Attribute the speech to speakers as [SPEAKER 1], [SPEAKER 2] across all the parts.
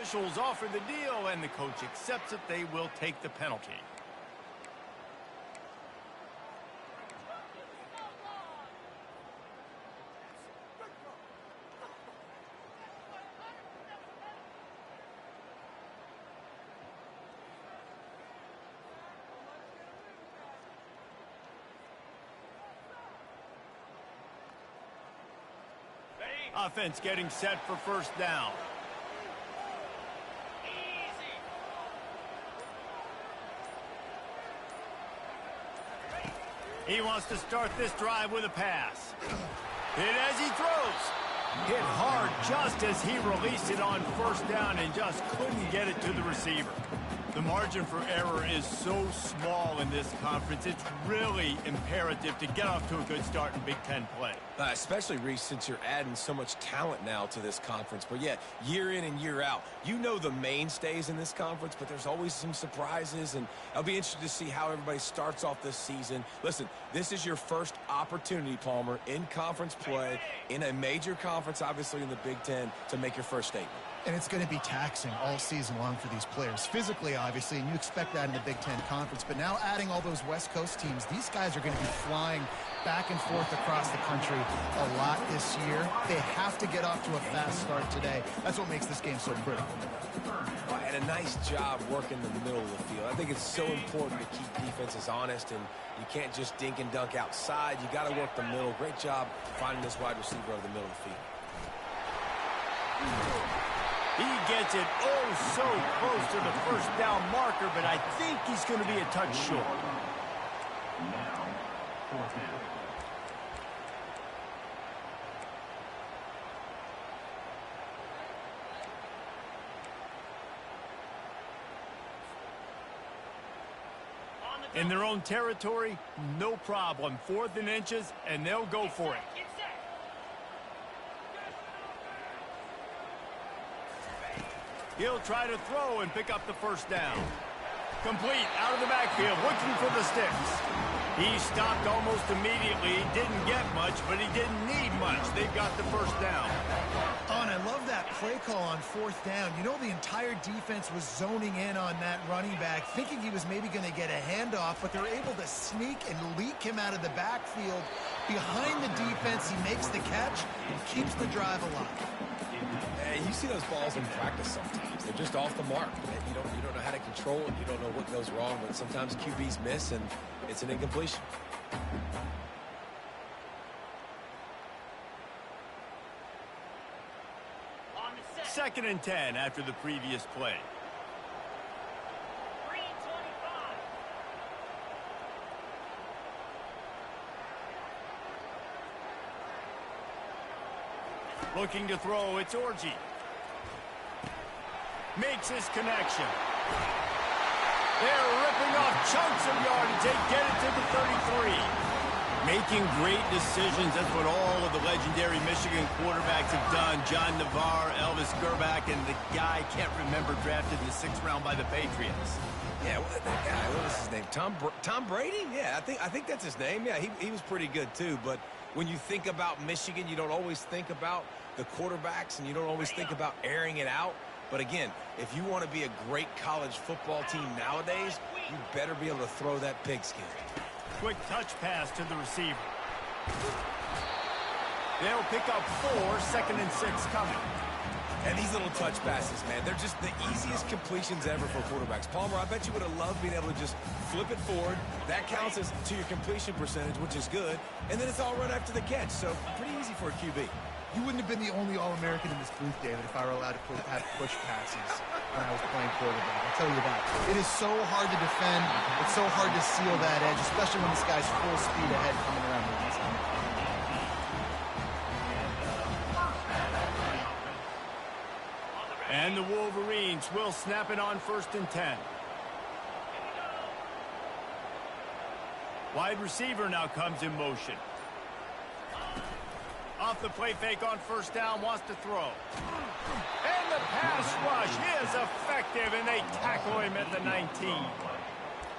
[SPEAKER 1] Officials offer the deal, and the coach accepts it. They will take the penalty. Offense getting set for first down. He wants to start this drive with a pass. Hit as he throws. Hit hard just as he released it on first down and just couldn't get it to the receiver. The margin for error is so small in this conference. It's really imperative to get off to a good start in Big Ten play.
[SPEAKER 2] Especially, Reese, since you're adding so much talent now to this conference. But, yeah, year in and year out, you know the mainstays in this conference, but there's always some surprises, and I'll be interested to see how everybody starts off this season. Listen, this is your first opportunity, Palmer, in conference play, in a major conference, obviously in the Big Ten, to make your first statement.
[SPEAKER 3] And it's going to be taxing all season long for these players. Physically, obviously, and you expect that in the Big Ten Conference. But now adding all those West Coast teams, these guys are going to be flying back and forth across the country a lot this year. They have to get off to a fast start today. That's what makes this game so critical.
[SPEAKER 2] And a nice job working the middle of the field. I think it's so important to keep defenses honest, and you can't just dink and dunk outside. You got to work the middle. Great job finding this wide receiver over the middle of the field.
[SPEAKER 1] He gets it so close to the first down marker, but I think he's going to be a touch short.
[SPEAKER 4] Now, fourth down.
[SPEAKER 1] In their own territory, no problem. 4th and inches, and they'll go for it. He'll try to throw and pick up the first down. Complete out of the backfield, looking for the sticks. He stopped almost immediately. He didn't get much, but he didn't need much. They've got the first down.
[SPEAKER 3] Oh, and I love that play call on 4th down. You know, the entire defense was zoning in on that running back, thinking he was maybe going to get a handoff, but they're able to sneak and leak him out of the backfield. Behind the defense, he makes the catch and keeps the drive alive.
[SPEAKER 2] You see those balls in practice sometimes. They're just off the mark. You don't know how to control it. You don't know what goes wrong, but sometimes QBs miss, and it's an incompletion.
[SPEAKER 1] Second and 10 after the previous play. Looking to throw, it's Orji. Makes his connection. They're ripping off chunks of yardage. They get it to the 33. Making great decisions. That's what all of the legendary Michigan quarterbacks have done. John Navarre, Elvis Gerbach, and the guy, can't remember, drafted in the 6th round by the Patriots.
[SPEAKER 2] Yeah, that guy, what was his name? Tom Brady? Yeah, I think that's his name. Yeah, he was pretty good too. But when you think about Michigan, you don't always think about the quarterbacks, and you don't always think about airing it out. But again, if you want to be a great college football team nowadays, you better be able to throw that pigskin.
[SPEAKER 1] Quick touch pass to the receiver. They'll pick up 4, 2nd and 6 coming.
[SPEAKER 2] And these little touch passes, man, they're just the easiest completions ever for quarterbacks. Palmer, I bet you would have loved being able to just flip it forward. That counts as to your completion percentage, which is good. And then it's all run after the catch, so pretty easy for a QB.
[SPEAKER 3] You wouldn't have been the only All-American in this booth, David, if I were allowed to have push passes when I was playing quarterback. I'll tell you that. It is so hard to defend. It's so hard to seal that edge, especially when this guy's full speed ahead coming around the inside.
[SPEAKER 1] And the Wolverines will snap it on 1st and 10. Wide receiver now comes in motion. Off the play fake on 1st down, wants to throw. And the pass rush is effective, and they tackle him at the 19.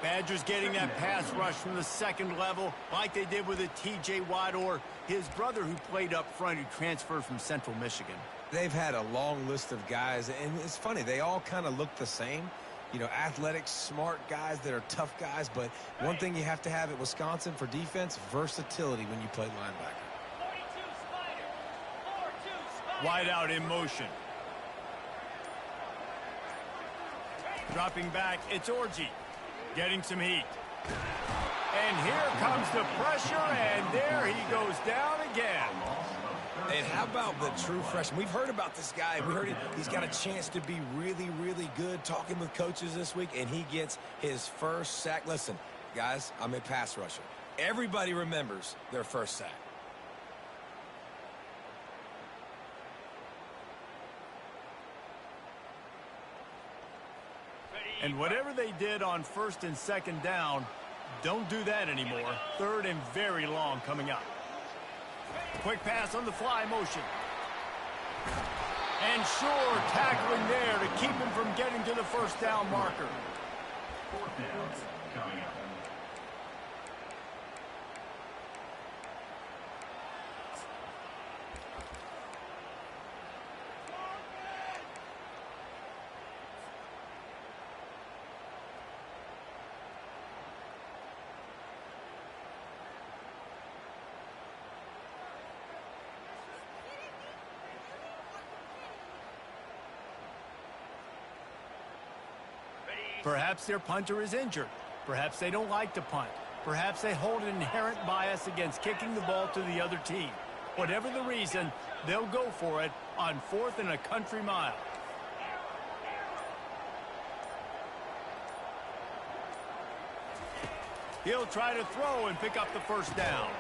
[SPEAKER 1] Badgers getting that pass rush from the second level like they did with a T.J. Watt or his brother who played up front who transferred from Central Michigan.
[SPEAKER 2] They've had a long list of guys, and it's funny, they all kind of look the same. You know, athletic, smart guys that are tough guys, but one thing you have to have at Wisconsin for defense, versatility when you play linebacker.
[SPEAKER 1] 42 Spider. 4-2 Spider. Wide out in motion. Dropping back, it's Orji. Getting some heat. And here comes the pressure, and there he goes down again.
[SPEAKER 2] And how about the true freshman? We've heard about this guy. We heard he's got a chance to be really, really good. Talking with coaches this week, and he gets his first sack. Listen, guys, I'm a pass rusher. Everybody remembers their first sack.
[SPEAKER 1] And whatever they did on first and second down, don't do that anymore. Third and very long coming up. Quick pass on the fly motion. And sure, tackling there to keep him from getting to the first down marker.
[SPEAKER 4] Fourth down coming up.
[SPEAKER 1] Perhaps their punter is injured. Perhaps they don't like to punt. Perhaps they hold an inherent bias against kicking the ball to the other team. Whatever the reason, they'll go for it on 4th and a country mile. He'll try to throw and pick up the first down.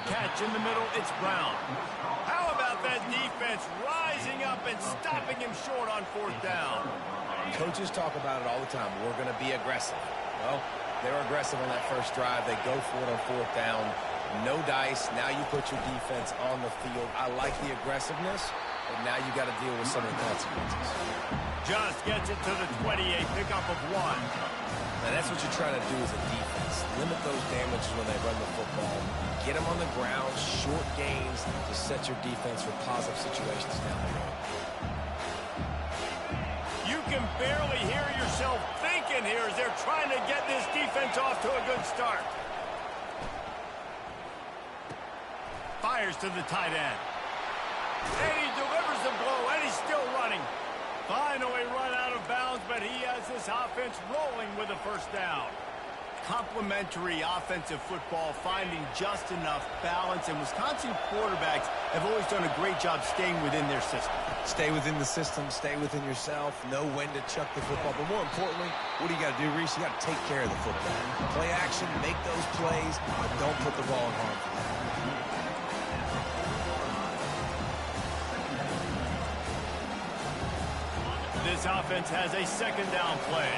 [SPEAKER 1] Catch in the middle, it's Brown. How about that defense rising up and stopping him short on 4th down?
[SPEAKER 2] Coaches talk about it all the time. We're going to be aggressive. Well, they were aggressive on that first drive. They go for it on 4th down. No dice. Now you put your defense on the field. I like the aggressiveness, but now you got to deal with some of the consequences.
[SPEAKER 1] Just gets it to the 28, pickup of 1.
[SPEAKER 2] Now that's what you're trying to do as a defense. Limit those damages when they run the football. Get them on the ground, short gains to set your defense for positive situations down the road.
[SPEAKER 1] You can barely hear yourself thinking here as they're trying to get this defense off to a good start. Fires to the tight end. And he delivers the blow, and he's still running. Finally run out of bounds, but he has this offense rolling with a first down. Complementary offensive football, finding just enough balance, and Wisconsin quarterbacks have always done a great job staying within their system.
[SPEAKER 2] Stay within the system, stay within yourself, know when to chuck the football. But more importantly, what do you got to do, Reese? You got to take care of the football. Play action, make those plays, but don't put the ball in harm's way.
[SPEAKER 1] This offense has a second down play.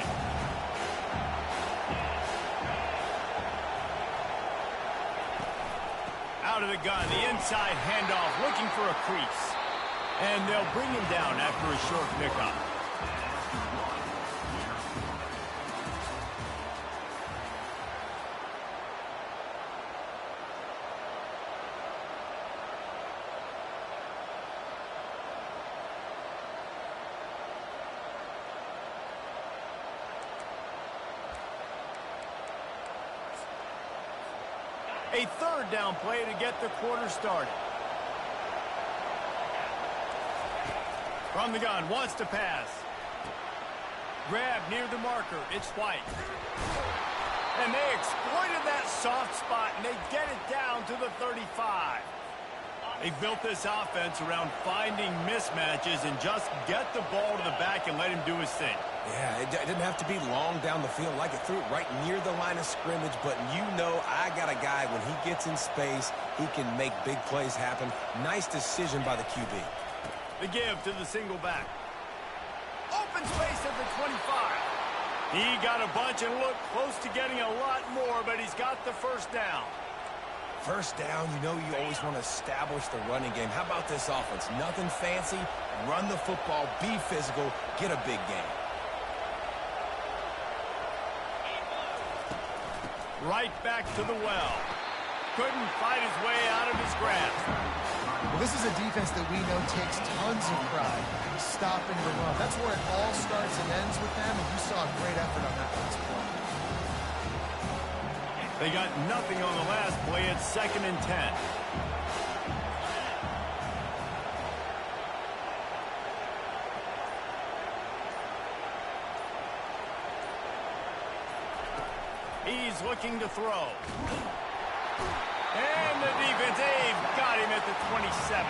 [SPEAKER 1] Out of the gun, the inside handoff, looking for a crease. And they'll bring him down after a short pickup. A third down play to get the quarter started. From the gun, wants to pass. Grab near the marker, it's White. And they exploited that soft spot, and they get it down to the 35. They built this offense around finding mismatches and just get the ball to the back and let him do his thing.
[SPEAKER 2] Yeah, it didn't have to be long down the field. Like it threw it right near the line of scrimmage, but you know I got a guy, when he gets in space, he can make big plays happen. Nice decision by the QB.
[SPEAKER 1] The give to the single back. Open space at the 25. He got a bunch and looked close to getting a lot more, but he's got the first down.
[SPEAKER 2] First down, you know you always want to establish the running game. How about this offense? Nothing fancy. Run the football, be physical, get a big game.
[SPEAKER 1] right back to the well. Couldn't fight his way out of his grasp.
[SPEAKER 3] Well, this is a defense that we know takes tons of pride stopping the run. That's where it all starts and ends with them, and you saw a great effort on that last play.
[SPEAKER 1] They got nothing on the last play. It's 2nd and 10. He's looking to throw. And the defense, they've got him at the 27.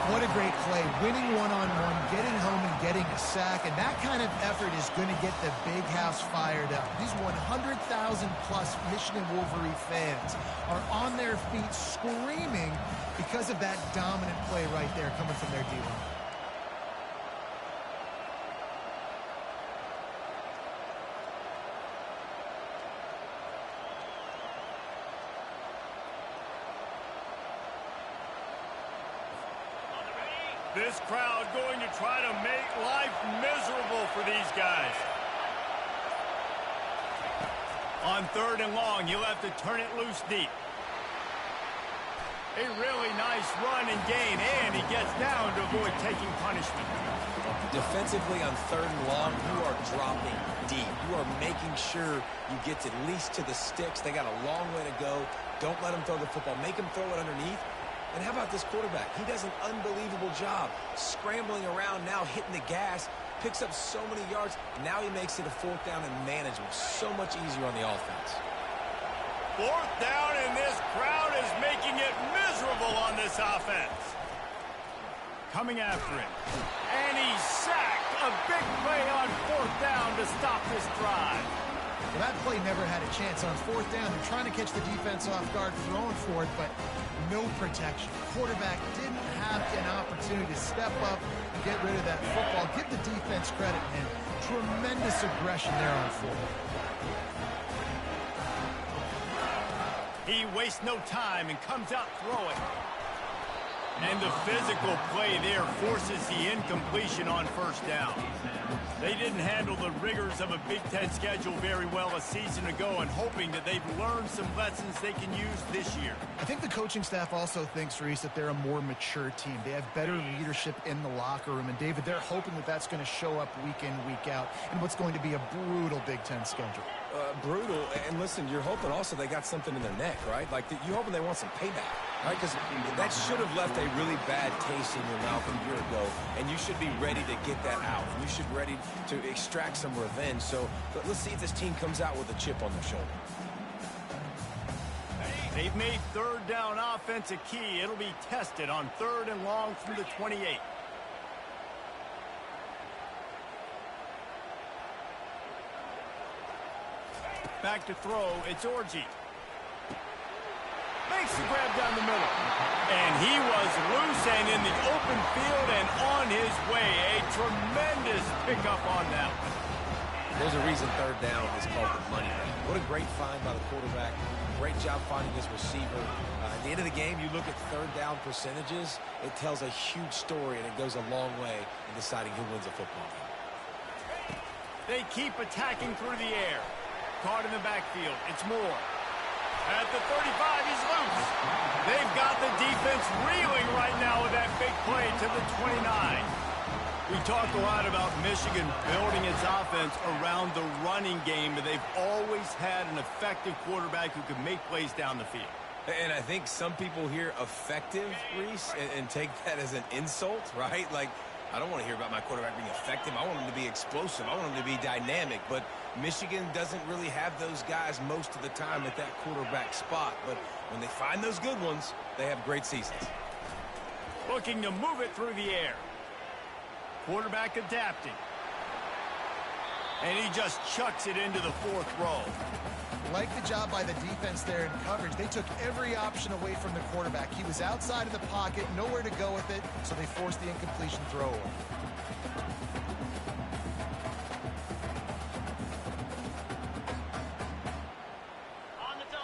[SPEAKER 3] What a great play. Winning one-on-one, getting home and getting a sack, and that kind of effort is going to get the big house fired up. These 100,000-plus Michigan Wolverine fans are on their feet screaming because of that dominant play right there coming from their D-line.
[SPEAKER 1] This crowd going to try to make life miserable for these guys. On 3rd and long, he'll have to turn it loose deep. A really nice run and gain, and he gets down to avoid taking punishment.
[SPEAKER 2] Defensively on 3rd and long, you are dropping deep. You are making sure you get at least to the sticks. They got a long way to go. Don't let them throw the football. Make them throw it underneath. And how about this quarterback? He does an unbelievable job scrambling around now, hitting the gas, picks up so many yards. Now he makes it a 4th down and manageable. So much easier on the offense.
[SPEAKER 1] 4th down, and this crowd is making it miserable on this offense. Coming after him. And he's sacked. A big play on 4th down to stop this drive.
[SPEAKER 3] Well, that play never had a chance. On 4th down, they're trying to catch the defense off guard, throwing for it, but no protection. Quarterback didn't have an opportunity to step up and get rid of that football. Give the defense credit, and tremendous aggression there on 4th.
[SPEAKER 1] He wastes no time and comes out throwing. And the physical play there forces the incompletion on 1st down. They didn't handle the rigors of a Big Ten schedule very well a season ago, and hoping that they've learned some lessons they can use this year.
[SPEAKER 3] I think the coaching staff also thinks, Reese, that they're a more mature team. They have better leadership in the locker room. And, David, they're hoping that that's going to show up week in, week out in what's going to be a brutal Big Ten schedule.
[SPEAKER 2] Brutal. And listen, you're hoping also they got something in their neck, right? Like, you're hoping they want some payback, right? Because that should have left a really bad taste in your mouth a year ago, and you should be ready to get that out. You should be ready to extract some revenge. So let's see if this team comes out with a chip on their shoulder.
[SPEAKER 1] They've made 3rd down offense a key. It'll be tested on 3rd and long from the 28. Back to throw. It's Orji. Makes the grab down the middle. And he was loose and in the open field and on his way. A tremendous pickup on that one.
[SPEAKER 2] There's a reason 3rd down is called the money round. What a great find by the quarterback. Great job finding his receiver. At the end of the game, you look at 3rd down percentages. It tells a huge story, and it goes a long way in deciding who wins a football game.
[SPEAKER 1] They keep attacking through the air. Caught in the backfield. It's Moore. At the 35, he's loose. They've got the defense reeling right now with that big play to the 29. We talk a lot about Michigan building its offense around the running game, but they've always had an effective quarterback who can make plays down the field.
[SPEAKER 2] And I think some people hear effective, Reese, and take that as an insult, right? Like, I don't want to hear about my quarterback being effective. I want him to be explosive. I want him to be dynamic. But Michigan doesn't really have those guys most of the time at that quarterback spot. But when they find those good ones, they have great seasons.
[SPEAKER 1] Looking to move it through the air. Quarterback adapting. And he just chucks it into the 4th row.
[SPEAKER 3] Like the job by the defense there in coverage. They took every option away from the quarterback. He was outside of the pocket, nowhere to go with it, so they forced the incompletion throw away.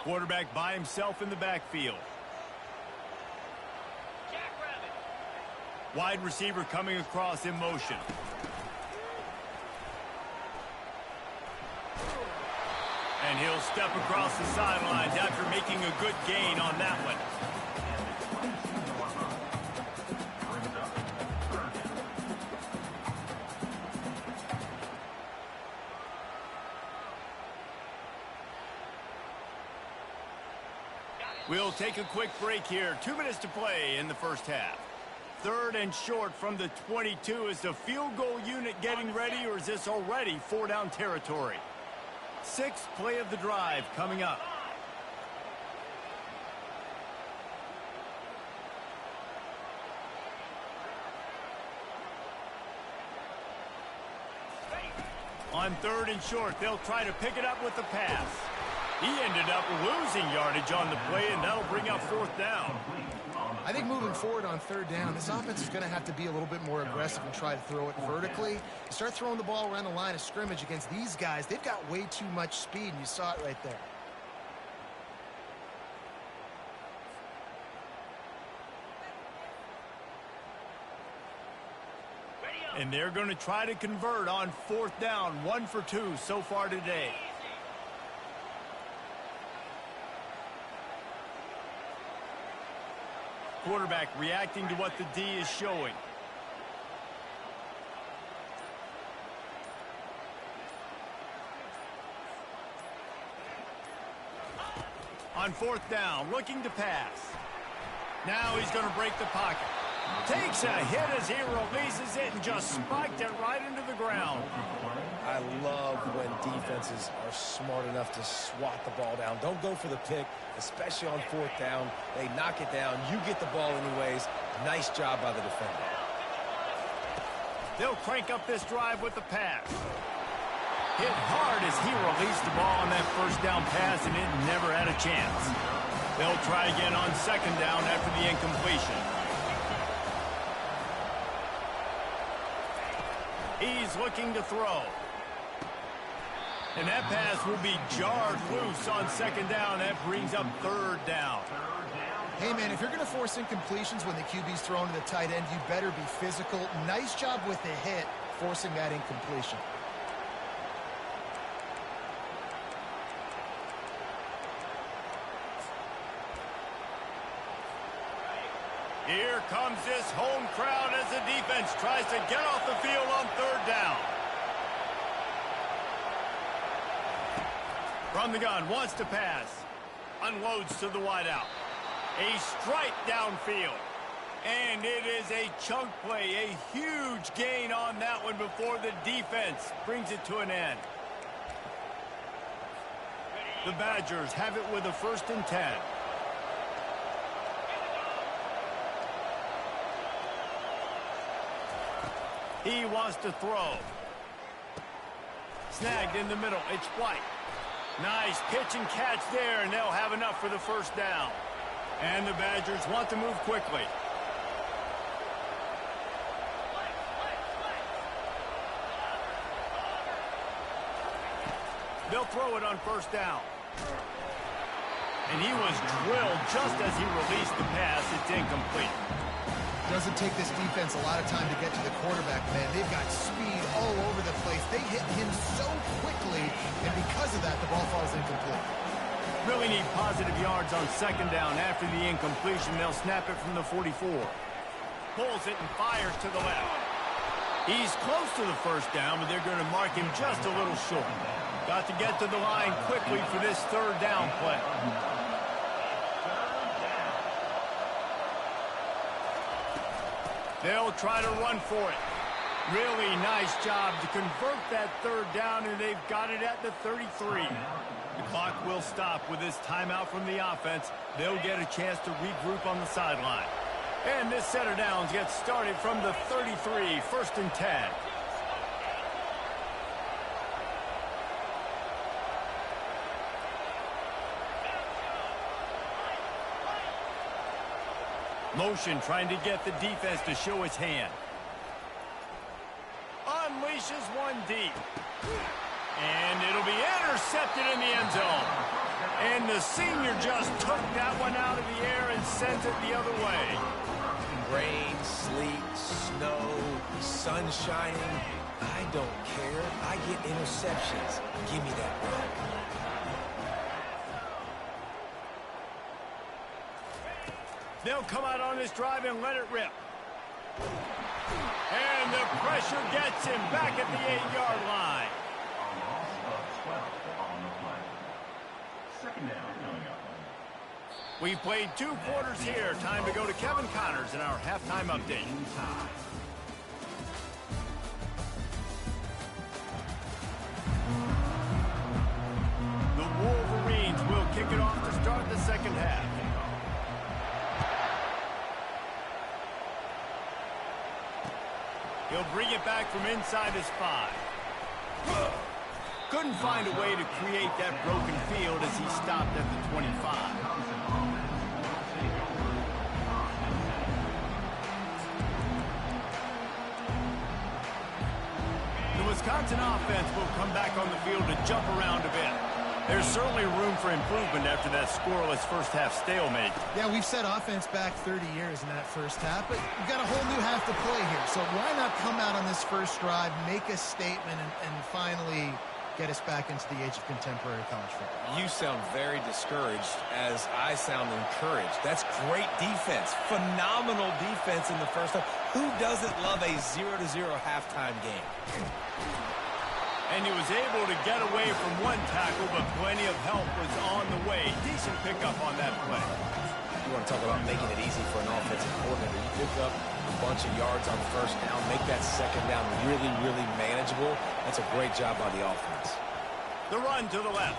[SPEAKER 1] Quarterback by himself in the backfield. Wide receiver coming across in motion. And he'll step across the sidelines after making a good gain on that one. We'll take a quick break here. 2 minutes to play in the first half. 3rd and short from the 22. Is the field goal unit getting ready, or is this already 4-down territory? 6th play of the drive coming up. On 3rd and short, they'll try to pick it up with the pass. He ended up losing yardage on the play, and that'll bring up 4th down.
[SPEAKER 3] I think moving forward on 3rd down, this offense is going to have to be a little bit more aggressive and try to throw it vertically. You start throwing the ball around the line of scrimmage against these guys, they've got way too much speed, and you saw it right there.
[SPEAKER 1] And they're going to try to convert on 4th down. 1 for 2 so far today. Quarterback reacting to what the D is showing. On 4th down, looking to pass. Now he's going to break the pocket. Takes a hit as he releases it and just spiked it right into the ground.
[SPEAKER 2] I love when defenses are smart enough to swat the ball down. Don't go for the pick, especially on 4th down. They knock it down. You get the ball anyways. Nice job by the defender.
[SPEAKER 1] They'll crank up this drive with the pass. Hit hard as he released the ball on that 1st down pass, and it never had a chance. They'll try again on 2nd down after the incompletion. He's looking to throw. And that pass will be jarred loose on 2nd down. That brings up 3rd down.
[SPEAKER 3] Hey, man, if you're going to force incompletions when the QB's thrown to the tight end, you better be physical. Nice job with the hit, forcing that incompletion.
[SPEAKER 1] Here comes this home crowd as the defense tries to get off the field on 3rd down. From the gun, wants to pass. Unloads to the wideout. A strike downfield. And it is a chunk play, a huge gain on that one before the defense brings it to an end. The Badgers have it with a 1st and 10. He wants to throw. Snagged in the middle. It's White. Nice pitch and catch there, and they'll have enough for the 1st down. And the Badgers want to move quickly. They'll throw it on 1st down. And he was drilled just as he released the pass. It's incomplete.
[SPEAKER 3] Doesn't take this defense a lot of time to get to the quarterback, man. They've got speed all over the place. They hit him so quickly, and because of that, the ball falls incomplete.
[SPEAKER 1] Really need positive yards on 2nd down. After the incompletion, they'll snap it from the 44. Pulls it and fires to the left. He's close to the 1st down, but they're going to mark him just a little short. Got to get to the line quickly for this 3rd down play. They'll try to run for it. Really nice job to convert that 3rd down, and they've got it at the 33. The clock will stop with this timeout from the offense. They'll get a chance to regroup on the sideline. And this set of downs gets started from the 33, 1st and 10. Motion trying to get the defense to show its hand. Unleashes one deep. And it'll be intercepted in the end zone. And the senior just took that one out of the air and sent it the other way.
[SPEAKER 2] Rain, sleet, snow, sun shining. I don't care. I get interceptions. Give me that rock.
[SPEAKER 1] They'll come out on this drive and let it rip. And the pressure gets him back at the 8-yard line.
[SPEAKER 4] A loss of 12 on the play. Second down coming up.
[SPEAKER 1] We've played 2 quarters here. Time to go to Kevin Connors in our halftime update. The Wolverines will kick it off to start the second half. He'll bring it back from inside his 5. Couldn't find a way to create that broken field as he stopped at the 25. The Wisconsin offense will come back on the field to jump around a bit. There's certainly room for improvement after that scoreless first-half stalemate.
[SPEAKER 3] Yeah, we've set offense back 30 years in that first half, but we've got a whole new half to play here. So why not come out on this first drive, make a statement, and finally get us back into the age of contemporary college football?
[SPEAKER 2] You sound very discouraged as I sound encouraged. That's great defense. Phenomenal defense in the first half. Who doesn't love a 0-0 halftime game?
[SPEAKER 1] And he was able to get away from one tackle, but plenty of help was on the way. Decent pickup on that play.
[SPEAKER 2] You want to talk about making it easy for an offensive coordinator. You pick up a bunch of yards on first down, make that second down really, really manageable. That's a great job by the offense.
[SPEAKER 1] The run to the left.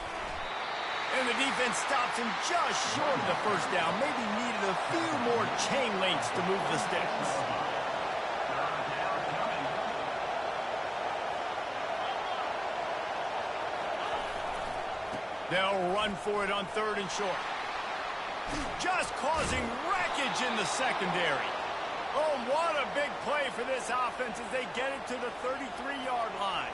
[SPEAKER 1] And the defense stops him just short of the first down. Maybe needed a few more chain links to move the sticks. They'll run for it on 3rd and short. Just causing wreckage in the secondary. Oh, what a big play for this offense as they get it to the 33-yard line.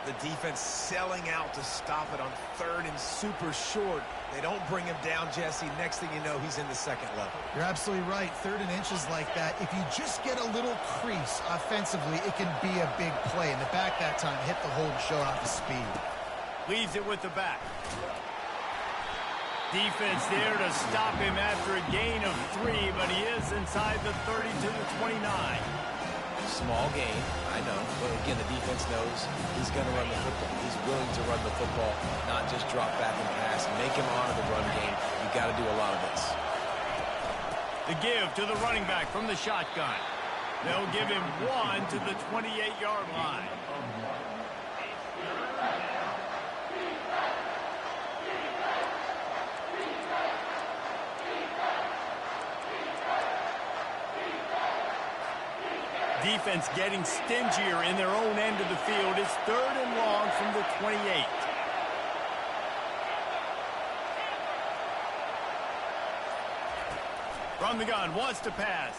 [SPEAKER 2] The defense selling out to stop it on 3rd and super short. They don't bring him down, Jesse. Next thing you know, he's in the second level.
[SPEAKER 3] You're absolutely right. 3rd and inches like that, if you just get a little crease offensively, it can be a big play. In the back that time, hit the hole and show off his speed.
[SPEAKER 1] Leaves it with the back. Defense there to stop him after a gain of 3, but he is inside the 30 to the 29.
[SPEAKER 2] Small gain, I know. But again, the defense knows he's going to run the football. He's willing to run the football, not just drop back and pass. Make him honor the run game. You got to do a lot of this.
[SPEAKER 1] The give to the running back from the shotgun. They'll give him 1 to the 28-yard line. Defense getting stingier in their own end of the field. It's 3rd and long from the 28. From the gun, wants to pass.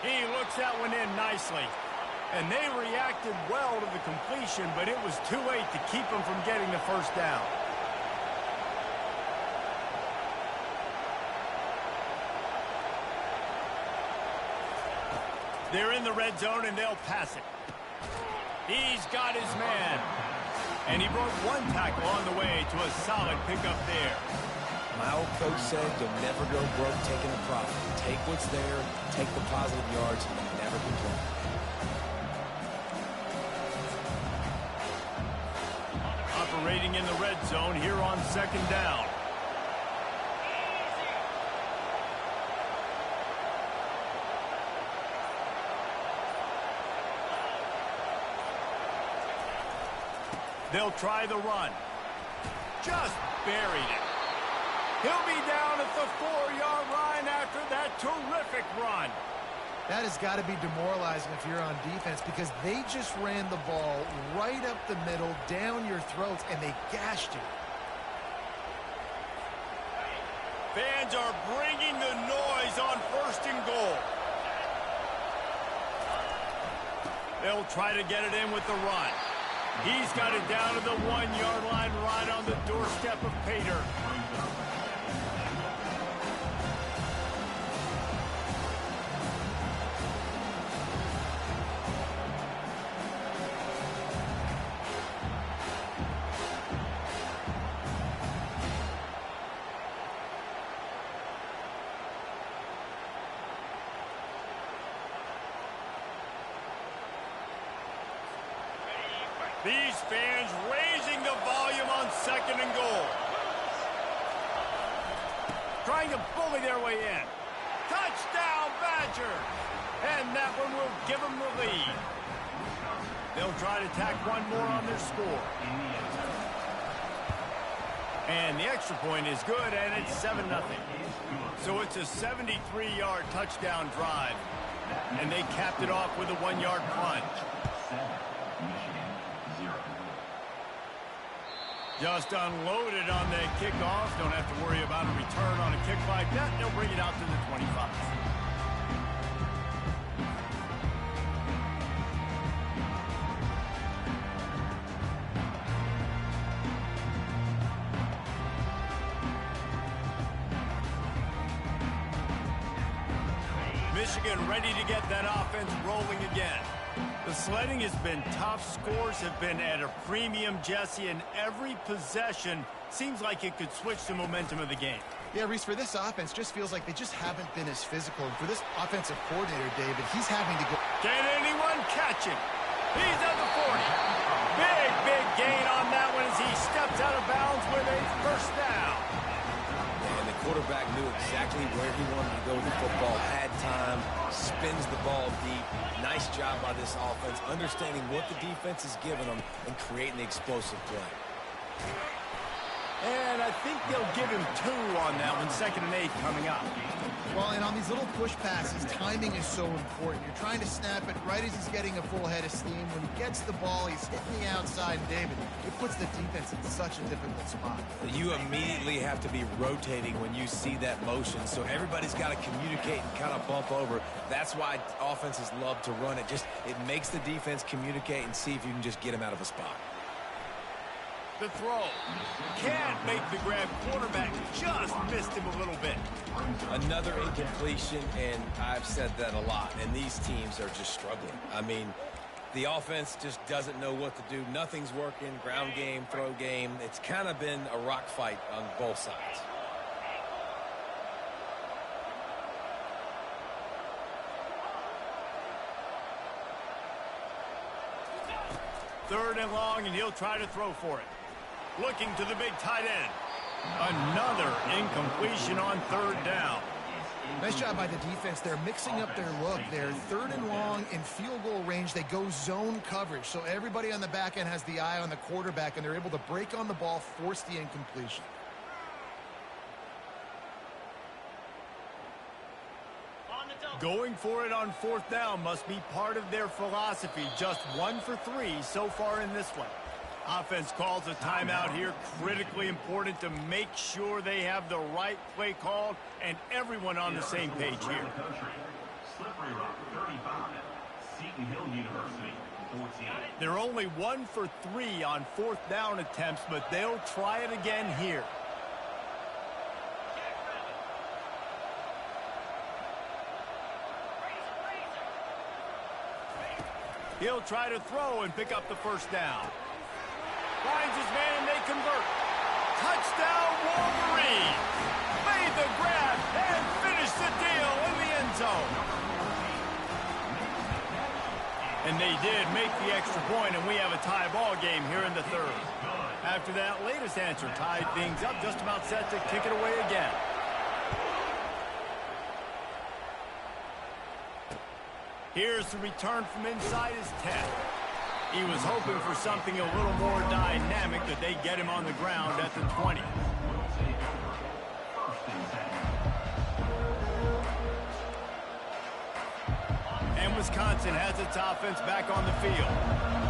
[SPEAKER 1] He looks that one in nicely. And they reacted well to the completion, but it was too late to keep them from getting the first down. They're in the red zone, and they'll pass it. He's got his man. And he broke 1 tackle on the way to a solid pickup there.
[SPEAKER 2] My old coach said you'll never go broke taking a profit. Take what's there, take the positive yards, and never complain.
[SPEAKER 1] Operating in the red zone here on 2nd down. They'll try the run. Just buried it. He'll be down at the 4-yard line after that terrific run.
[SPEAKER 3] That has got to be demoralizing if you're on defense because they just ran the ball right up the middle, down your throats, and they gashed you.
[SPEAKER 1] Fans are bringing the noise on 1st and goal. They'll try to get it in with the run. He's got it down to the 1-yard line right on the doorstep of Pater. These fans raising the volume on 2nd and goal. Trying to bully their way in. Touchdown, Badger! And that one will give them the lead. They'll try to tack one more on their score. And the extra point is good, and it's 7-0. So it's a 73-yard touchdown drive. And they capped it off with a 1-yard plunge. Just unloaded on the kickoff. Don't have to worry about a return on a kick like that. They'll bring it out to the 25. Michigan ready to get that offense rolling again. The sledding has been tough. Scores have been at a premium, Jesse, and every possession seems like it could switch the momentum of the game.
[SPEAKER 3] Yeah, Reese, for this offense, just feels like they just haven't been as physical. And for this offensive coordinator, David, he's having to go.
[SPEAKER 1] Can anyone catch him? He's at the 40. Big gain on that one as he steps out of bounds with a first down.
[SPEAKER 2] And the quarterback knew exactly where he wanted to go with the football, had time, spins the ball deep. Nice job by this offense, understanding what the defense is giving them and creating the explosive play.
[SPEAKER 1] And I think they'll give him 2 on that one, 2nd and 8 coming up.
[SPEAKER 3] Well, and on these little push passes, timing is so important. You're trying to snap it right as he's getting a full head of steam. When he gets the ball, he's hitting the outside, and David, it puts the defense in such a difficult spot.
[SPEAKER 2] You immediately have to be rotating when you see that motion, so everybody's got to communicate and kind of bump over. That's why offenses love to run it. It makes the defense communicate and see if you can just get him out of a spot.
[SPEAKER 1] The throw. Can't make the grab. Quarterback just missed him a little bit.
[SPEAKER 2] Another incompletion, and I've said that a lot, and these teams are just struggling. I mean, the offense just doesn't know what to do. Nothing's working. Ground game, throw game. It's kind of been a rock fight on both sides.
[SPEAKER 1] Third and long, and he'll try to throw for it. Looking to the big tight end. Another incompletion on 3rd down.
[SPEAKER 3] Nice job by the defense. They're mixing up their look. They're 3rd and long in field goal range. They go zone coverage. So everybody on the back end has the eye on the quarterback, and they're able to break on the ball, force the incompletion.
[SPEAKER 1] Going for it on 4th down must be part of their philosophy. Just 1 for 3 so far in this one. Offense calls a timeout here. Critically important to make sure they have the right play called and everyone on the same page here.
[SPEAKER 4] Slippery Rock, 35. Seton Hill University, 14.
[SPEAKER 1] They're only 1 for 3 on 4th down attempts, but they'll try it again here. He'll try to throw and pick up the first down. Finds his man and they convert. Touchdown Wolverines! Made the grab and finished the deal in the end zone. And they did make the extra point, and we have a tie ball game here in the 3rd. After that latest answer tied things up, just about set to kick it away again. Here's the return from inside his 10. He was hoping for something a little more dynamic, but they get him on the ground at the 20. And Wisconsin has its offense back on the field.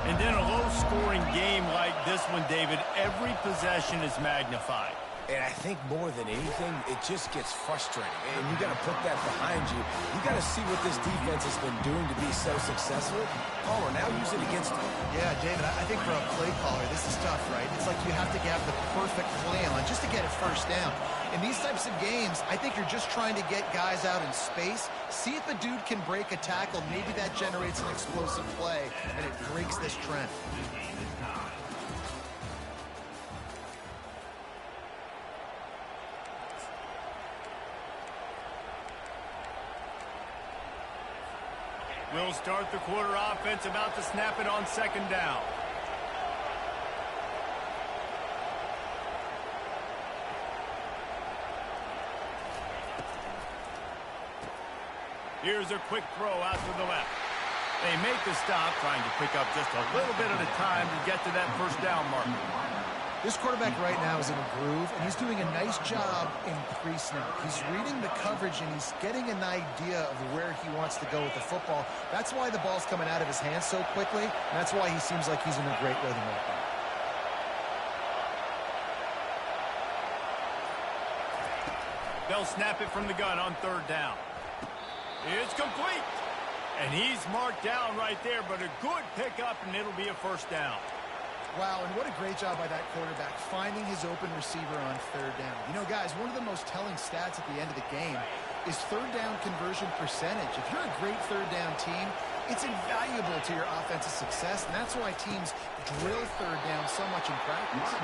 [SPEAKER 1] And in a low-scoring game like this one, David, every possession is magnified.
[SPEAKER 2] And I think more than anything, it just gets frustrating. And you got to put that behind you. You got to see what this defense has been doing to be so successful. Palmer, now use it against them.
[SPEAKER 3] Yeah, David, I think for a play caller, this is tough, right? It's like you have to have the perfect plan just to get a first down. In these types of games, I think you're just trying to get guys out in space, see if a dude can break a tackle. Maybe that generates an explosive play, and it breaks this trend.
[SPEAKER 1] We'll start the quarter offense, about to snap it on 2nd down. Here's a quick throw out to the left. They make the stop, trying to pick up just a little bit at a time to get to that first down marker.
[SPEAKER 3] This quarterback right now is in a groove, and he's doing a nice job in pre-snap. He's reading the coverage, and he's getting an idea of where he wants to go with the football. That's why the ball's coming out of his hands so quickly, and that's why he seems like he's in a great rhythm right now.
[SPEAKER 1] They'll snap it from the gun on third down. It's complete. And he's marked down right there, but a good pickup, and it'll be a first down.
[SPEAKER 3] Wow, and what a great job by that quarterback, finding his open receiver on third down. You know, guys, one of the most telling stats at the end of the game is third down conversion percentage. If you're a great third down team, it's invaluable to your offensive success, and that's why teams drill third down so much in practice.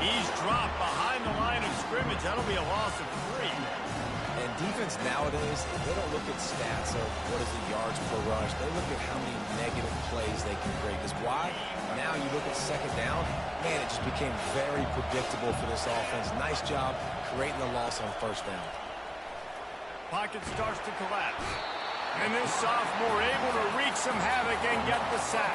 [SPEAKER 1] He's dropped behind the line of scrimmage. That'll be a loss of 3.
[SPEAKER 2] And defense nowadays, they don't look at stats of what is the yards per rush. They look at how many negative plays they can create. Because why? Now you look at second down, man, it just became very predictable for this offense. Nice job creating the loss on first down.
[SPEAKER 1] Pocket starts to collapse. And this sophomore able to wreak some havoc and get the sack.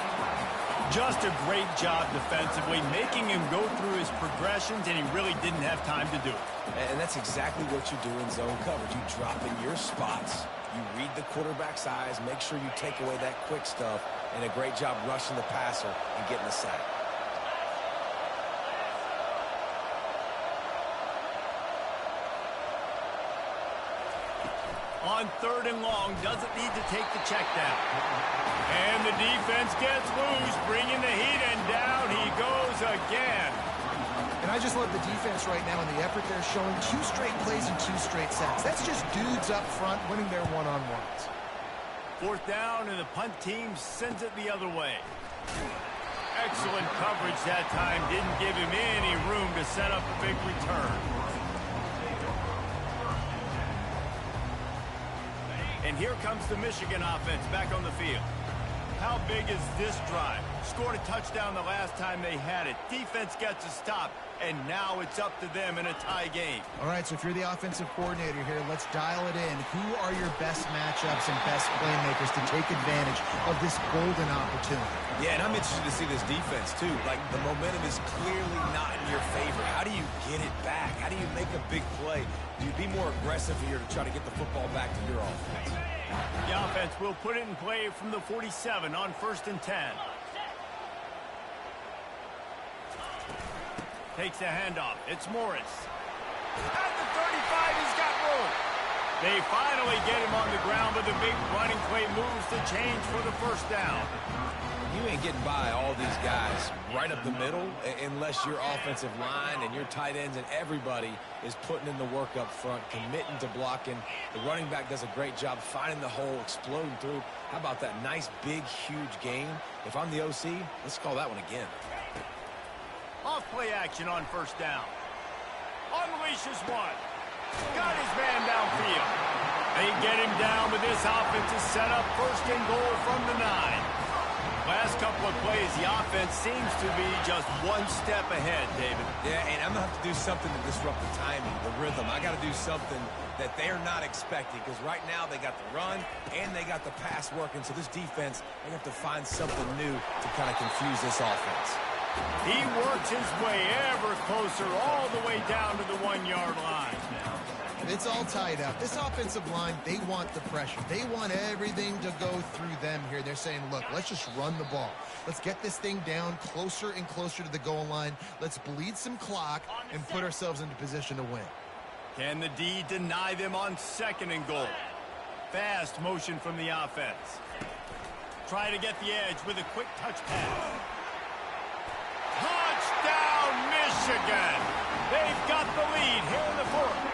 [SPEAKER 1] Just a great job defensively, making him go through his progressions, and he really didn't have time to do it.
[SPEAKER 2] And that's exactly what you do in zone coverage. You drop in your spots, you read the quarterback's eyes, make sure you take away that quick stuff, and a great job rushing the passer and getting the sack.
[SPEAKER 1] On third and long, doesn't need to take the check down. And the defense gets loose, bringing the heat, and down he goes again.
[SPEAKER 3] And I just love the defense right now and the effort they're showing. 2 straight plays and 2 straight sacks. That's just dudes up front winning their one-on-ones.
[SPEAKER 1] Fourth down, and the punt team sends it the other way. Excellent coverage that time. Didn't give him any room to set up a big return. And here comes the Michigan offense back on the field. How big is this drive? Scored a touchdown the last time they had it. Defense gets a stop, and now it's up to them in a tie game.
[SPEAKER 3] All right, so if you're the offensive coordinator here, let's dial it in. Who are your best matchups and best playmakers to take advantage of this golden opportunity?
[SPEAKER 2] Yeah, and I'm interested to see this defense, too. Like, the momentum is clearly not in your favor. How do you get it back? How do you make a big play? Do you be more aggressive here to try to get the football back to your offense?
[SPEAKER 1] The offense will put it in play from the 47 on 1st and 10. Takes the handoff. It's Morris. At the 35, he's got room. They finally get him on the ground, but the big running play moves the change for the first down.
[SPEAKER 2] You ain't getting by all these guys right up the middle unless your offensive line and your tight ends and everybody is putting in the work up front, committing to blocking. The running back does a great job finding the hole, exploding through. How about that nice, big, huge game? If I'm the OC, let's call that one again.
[SPEAKER 1] Off play action on first down. Unleashes one. Got his man downfield. They get him down, but this offense is set up 1st and goal from the 9. Last couple of plays, the offense seems to be just one step ahead, David.
[SPEAKER 2] Yeah, and I'm going to have to do something to disrupt the timing, the rhythm. I got to do something that they're not expecting, because right now they got the run and they got the pass working. So this defense, they have to find something new to kind of confuse this offense.
[SPEAKER 1] He works his way ever closer all the way down to the 1-yard line.
[SPEAKER 3] It's all tied up. This offensive line, they want the pressure. They want everything to go through them here. They're saying, look, let's just run the ball. Let's get this thing down closer and closer to the goal line. Let's bleed some clock and put ourselves into position to win.
[SPEAKER 1] Can the D deny them on 2nd and goal? Fast motion from the offense. Try to get the edge with a quick touch pass. Touchdown, Michigan! They've got the lead here in the 4th.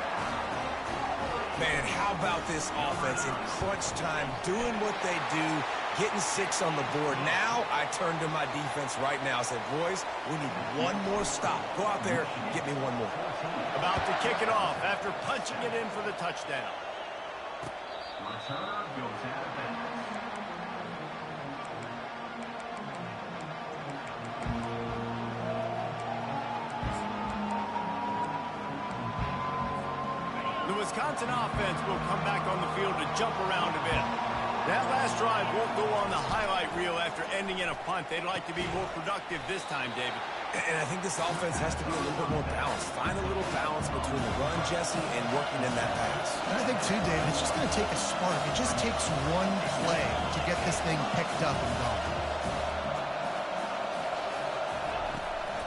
[SPEAKER 2] Man, how about this offense in crunch time, doing what they do, getting 6 on the board. Now I turn to my defense right now. I said, boys, we need one more stop. Go out there, get me one more.
[SPEAKER 1] About to kick it off after punching it in for the touchdown.
[SPEAKER 4] Return goes out of bounds.
[SPEAKER 1] The Wisconsin offense will come back on the field to jump around a bit. That last drive won't go on the highlight reel after ending in a punt. They'd like to be more productive this time, David.
[SPEAKER 2] And I think this offense has to be a little bit more balanced. Find a little balance between the run, Jesse, and working in that pass.
[SPEAKER 3] And I think, too, David, it's just going to take a spark. It just takes one play to get this thing picked up and going.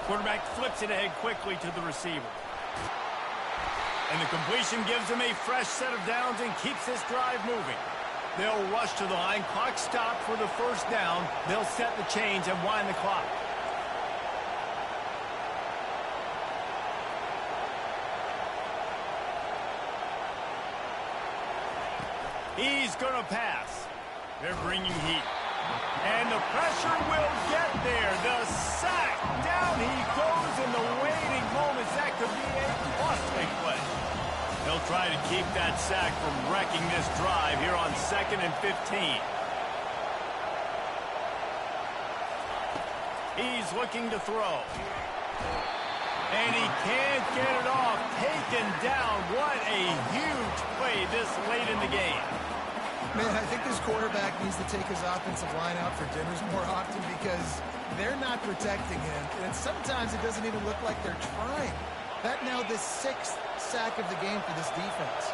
[SPEAKER 1] Quarterback flips it ahead quickly to the receiver. And the completion gives him a fresh set of downs and keeps this drive moving. They'll rush to the line. Clock stop for the first down. They'll set the chains and wind the clock. He's going to pass. They're bringing heat. And the pressure will get there. The sack. Down he goes in the waiting moments. That could be a costly play. They'll try to keep that sack from wrecking this drive here on 2nd and 15. He's looking to throw. And he can't get it off. Taken down. What a huge play this late in the game.
[SPEAKER 3] Man, I think this quarterback needs to take his offensive line out for dinners more often because they're not protecting him. And sometimes it doesn't even look like they're trying. That now the 6th sack of the game for this defense.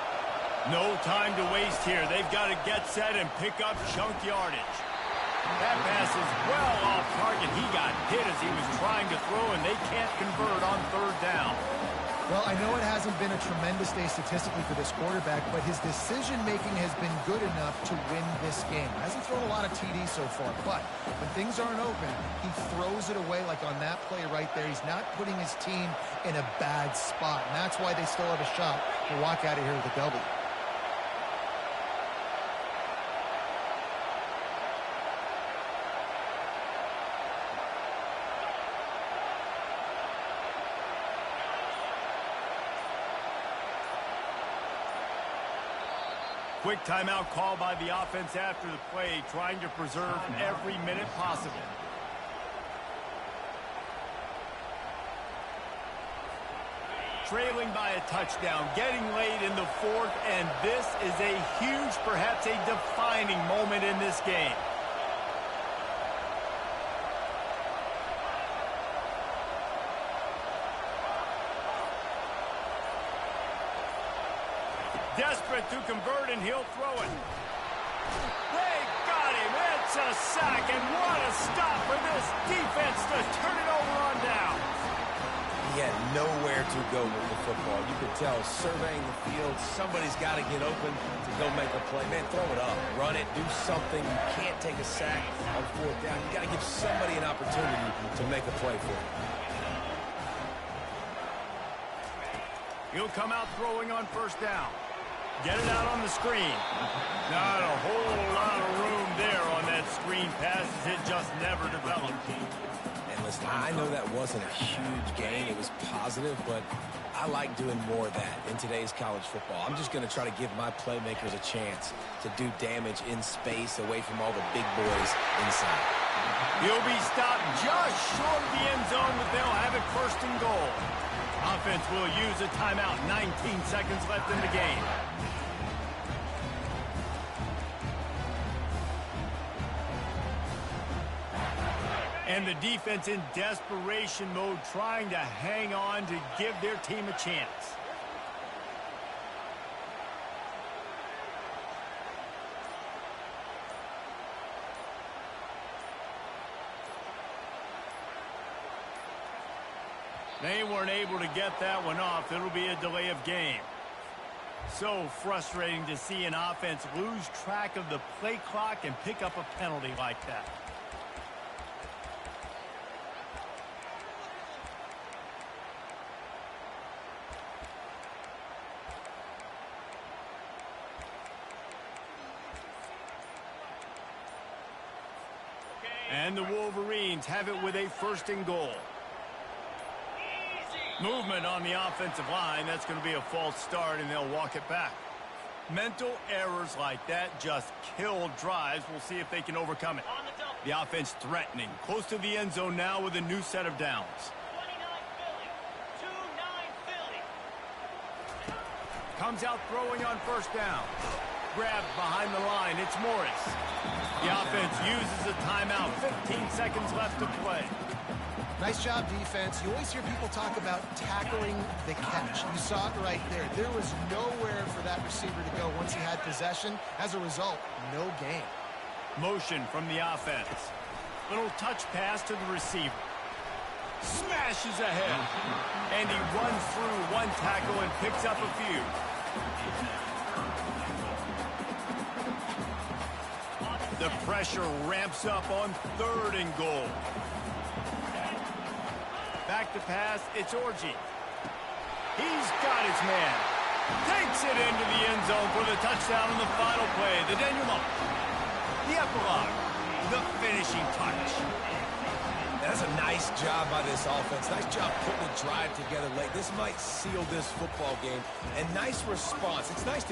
[SPEAKER 1] No time to waste here. They've got to get set and pick up chunk yardage. That pass is well off target. He got hit as he was trying to throw, and they can't convert on 3rd down.
[SPEAKER 3] Well, I know it hasn't been a tremendous day statistically for this quarterback, but his decision-making has been good enough to win this game. Hasn't thrown a lot of TDs so far, but when things aren't open, he throws it away like on that play right there. He's not putting his team in a bad spot, and that's why they still have a shot to walk out of here with a W.
[SPEAKER 1] Quick timeout call by the offense after the play, trying to preserve every minute possible. Trailing by a touchdown, getting late in the 4th, and this is a huge, perhaps a defining moment in this game. Desperate to convert, and he'll throw it. They got him. It's a sack, and what a stop for this defense to turn it over on down.
[SPEAKER 2] He had nowhere to go with the football. You could tell, surveying the field, somebody's got to get open to go make a play. Man, throw it up, run it, do something. You can't take a sack on 4th down. You got to give somebody an opportunity to make a play for you.
[SPEAKER 1] He'll come out throwing on 1st down. Get it out on the screen. Not a whole lot of room there on that screen pass. It just never developed.
[SPEAKER 2] And listen, I know that wasn't a huge gain. It was positive, but I like doing more of that in today's college football. I'm just going to try to give my playmakers a chance to do damage in space away from all the big boys inside.
[SPEAKER 1] He'll be stopped just short of the end zone, but they'll have it 1st and goal. Offense will use a timeout. 19 seconds left in the game. And the defense in desperation mode, trying to hang on to give their team a chance. They weren't able to get that one off. It'll be a delay of game. So frustrating to see an offense lose track of the play clock and pick up a penalty like that. And the Wolverines have it with a 1st and goal. Movement on the offensive line. That's going to be a false start, and they'll walk it back. Mental errors like that just kill drives. We'll see if they can overcome it. The offense threatening. Close to the end zone now with a new set of downs. Comes out throwing on first down. Grabbed behind the line. It's Morris. The offense uses a timeout. 15 seconds left to play.
[SPEAKER 3] Nice job, defense. You always hear people talk about tackling the catch. You saw it right there. There was nowhere for that receiver to go once he had possession. As a result, no gain.
[SPEAKER 1] Motion from the offense. Little touch pass to the receiver. Smashes ahead. And he runs through one tackle and picks up a few. The pressure ramps up on 3rd and goal. Back to pass, it's Orji. He's got his man. Takes it into the end zone for the touchdown on the final play. The denouement. The epilogue. The finishing touch.
[SPEAKER 2] That's a nice job by this offense. Nice job putting the drive together late. This might seal this football game. And nice response. It's nice to